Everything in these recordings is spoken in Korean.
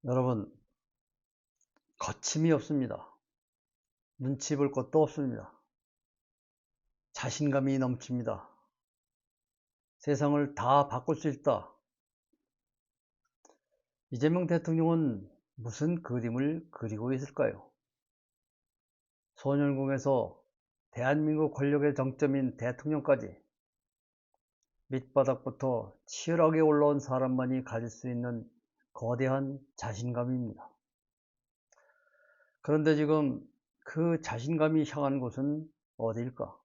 여러분, 거침이 없습니다. 눈치 볼 것도 없습니다. 자신감이 넘칩니다. 세상을 다 바꿀 수 있다. 이재명 대통령은 무슨 그림을 그리고 있을까요? 소년궁에서 대한민국 권력의 정점인 대통령까지 밑바닥부터 치열하게 올라온 사람만이 가질 수 있는 거대한 자신감입니다. 그런데 지금 그 자신감이 향한 곳은 어디일까?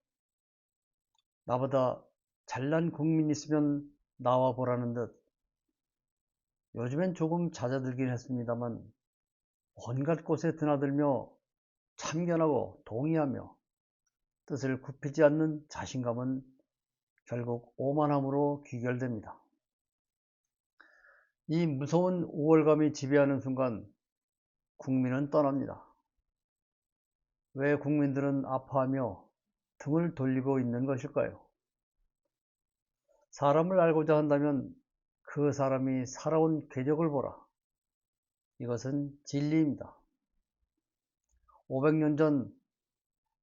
나보다 잘난 국민이 있으면 나와 보라는 듯 요즘엔 조금 잦아들긴 했습니다만 온갖 곳에 드나들며 참견하고 동의하며 뜻을 굽히지 않는 자신감은 결국 오만함으로 귀결됩니다. 이 무서운 우월감이 지배하는 순간 국민은 떠납니다. 왜 국민들은 아파하며 등을 돌리고 있는 것일까요? 사람을 알고자 한다면 그 사람이 살아온 궤적을 보라. 이것은 진리입니다. 500년 전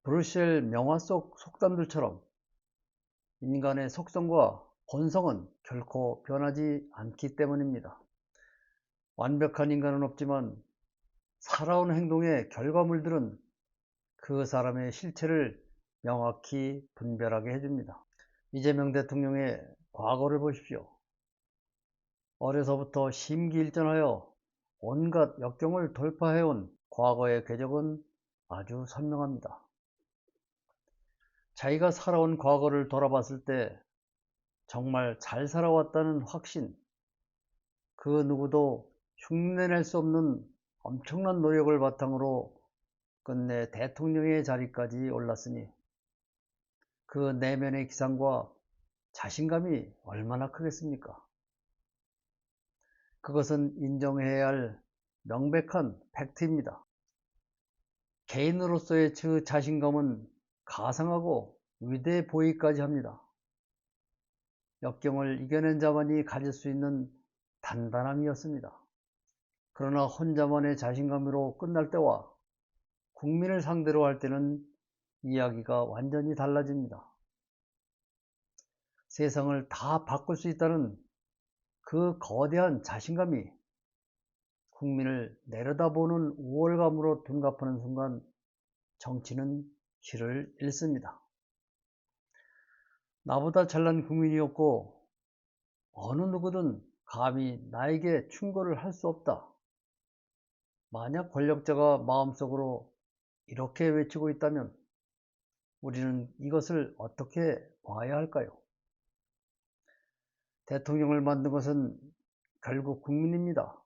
브루셀 명화 속 속담들처럼 인간의 속성과 본성은 결코 변하지 않기 때문입니다. 완벽한 인간은 없지만 살아온 행동의 결과물들은 그 사람의 실체를 명확히 분별하게 해줍니다. 이재명 대통령의 과거를 보십시오. 어려서부터 심기일전하여 온갖 역경을 돌파해온 과거의 궤적은 아주 선명합니다. 자기가 살아온 과거를 돌아봤을 때 정말 잘 살아왔다는 확신, 그 누구도 흉내낼 수 없는 엄청난 노력을 바탕으로 끝내 대통령의 자리까지 올랐으니 그 내면의 기상과 자신감이 얼마나 크겠습니까? 그것은 인정해야 할 명백한 팩트입니다. 개인으로서의 그 자신감은 가상하고 위대해 보이기까지 합니다. 역경을 이겨낸 자만이 가질 수 있는 단단함이었습니다. 그러나 혼자만의 자신감으로 끝날 때와 국민을 상대로 할 때는 이야기가 완전히 달라집니다. 세상을 다 바꿀 수 있다는 그 거대한 자신감이 국민을 내려다보는 우월감으로 둔갑하는 순간 정치는 길을 잃습니다. 나보다 잘난 국민이었고 어느 누구든 감히 나에게 충고를 할 수 없다. 만약 권력자가 마음속으로 이렇게 외치고 있다면 우리는 이것을 어떻게 봐야 할까요? 대통령을 만든 것은 결국 국민입니다.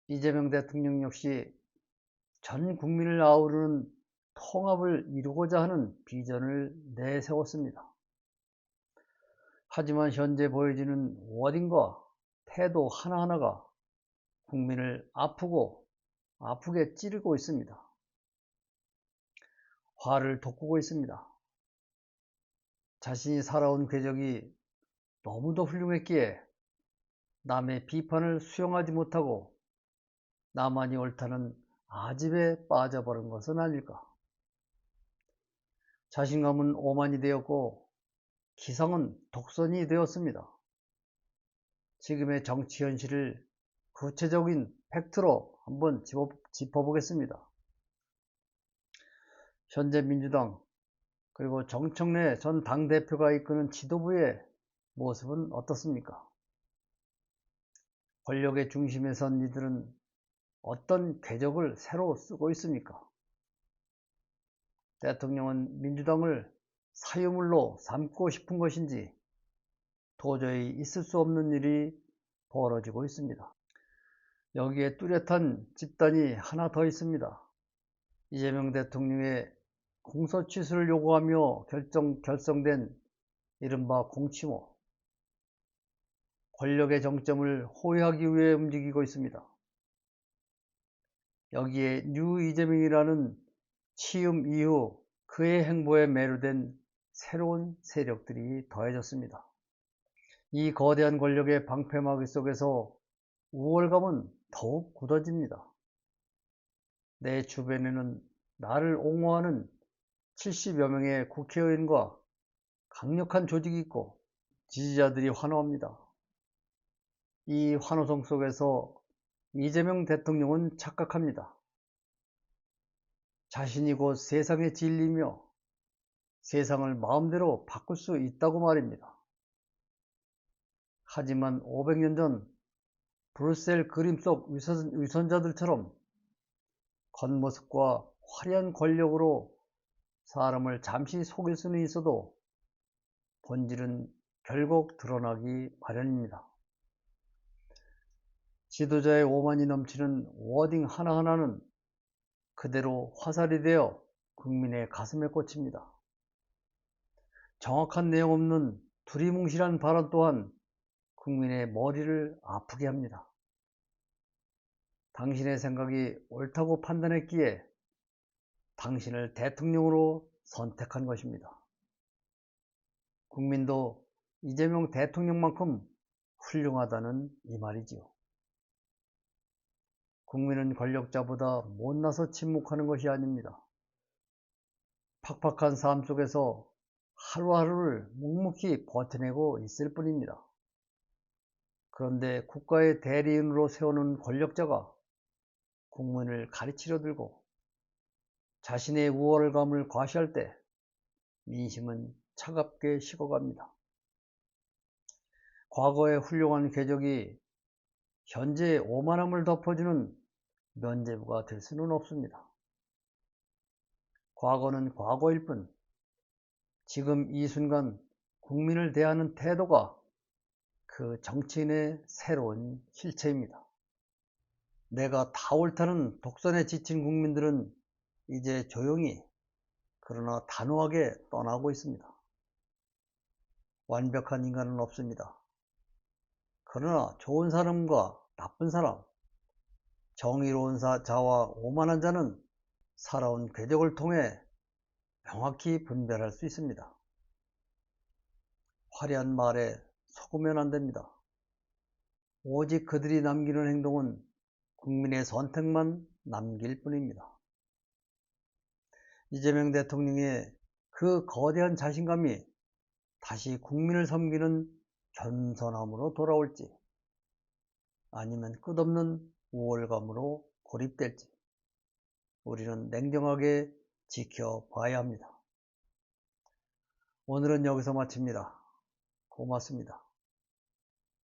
이재명 대통령 역시 전 국민을 아우르는 통합을 이루고자 하는 비전을 내세웠습니다. 하지만 현재 보여지는 워딩과 태도 하나하나가 국민을 아프게 찌르고 있습니다. 화를 돋구고 있습니다. 자신이 살아온 궤적이 너무도 훌륭했기에 남의 비판을 수용하지 못하고 나만이 옳다는 아집에 빠져버린 것은 아닐까. 자신감은 오만이 되었고 기상은 독선이 되었습니다. 지금의 정치 현실을 구체적인 팩트로 한번 짚어보겠습니다. 현재 민주당 그리고 정청래 전 당대표가 이끄는 지도부의 모습은 어떻습니까? 권력의 중심에 선 이들은 어떤 궤적을 새로 쓰고 있습니까? 대통령은 민주당을 사유물로 삼고 싶은 것인지 도저히 있을 수 없는 일이 벌어지고 있습니다. 여기에 뚜렷한 집단이 하나 더 있습니다. 이재명 대통령의 공소 취소를 요구하며 결성된 이른바 공치모. 권력의 정점을 호위하기 위해 움직이고 있습니다. 여기에 뉴 이재명이라는 취임 이후 그의 행보에 매료된 새로운 세력들이 더해졌습니다. 이 거대한 권력의 방패막이 속에서 우월감은 더욱 굳어집니다. 내 주변에는 나를 옹호하는 70여 명의 국회의원과 강력한 조직이 있고 지지자들이 환호합니다. 이 환호성 속에서 이재명 대통령은 착각합니다. 자신이 곧 세상의 진리며 세상을 마음대로 바꿀 수 있다고 말입니다. 하지만 500년 전 브뤼셀 그림 속 위선자들처럼 겉모습과 화려한 권력으로 사람을 잠시 속일 수는 있어도 본질은 결국 드러나기 마련입니다. 지도자의 오만이 넘치는 워딩 하나하나는 그대로 화살이 되어 국민의 가슴에 꽂힙니다. 정확한 내용 없는 두리뭉실한 발언 또한 국민의 머리를 아프게 합니다. 당신의 생각이 옳다고 판단했기에 당신을 대통령으로 선택한 것입니다. 국민도 이재명 대통령만큼 훌륭하다는 이 말이지요. 국민은 권력자보다 못나서 침묵하는 것이 아닙니다. 팍팍한 삶 속에서 하루하루를 묵묵히 버텨내고 있을 뿐입니다. 그런데 국가의 대리인으로 세우는 권력자가 국민을 가르치려 들고 자신의 우월감을 과시할 때 민심은 차갑게 식어갑니다. 과거의 훌륭한 궤적이 현재의 오만함을 덮어주는 면죄부가 될 수는 없습니다. 과거는 과거일 뿐 지금 이 순간 국민을 대하는 태도가 그 정치인의 새로운 실체입니다. 내가 다 옳다는 독선에 지친 국민들은 이제 조용히 그러나 단호하게 떠나고 있습니다. 완벽한 인간은 없습니다. 그러나 좋은 사람과 나쁜 사람, 정의로운 자와 오만한 자는 살아온 궤적을 통해 명확히 분별할 수 있습니다. 화려한 말에 속으면 안 됩니다. 오직 그들이 남기는 행동은 국민의 선택만 남길 뿐입니다. 이재명 대통령의 그 거대한 자신감이 다시 국민을 섬기는 겸손함으로 돌아올지 아니면 끝없는 우월감으로 고립될지 우리는 냉정하게 지켜봐야 합니다. 오늘은 여기서 마칩니다. 고맙습니다.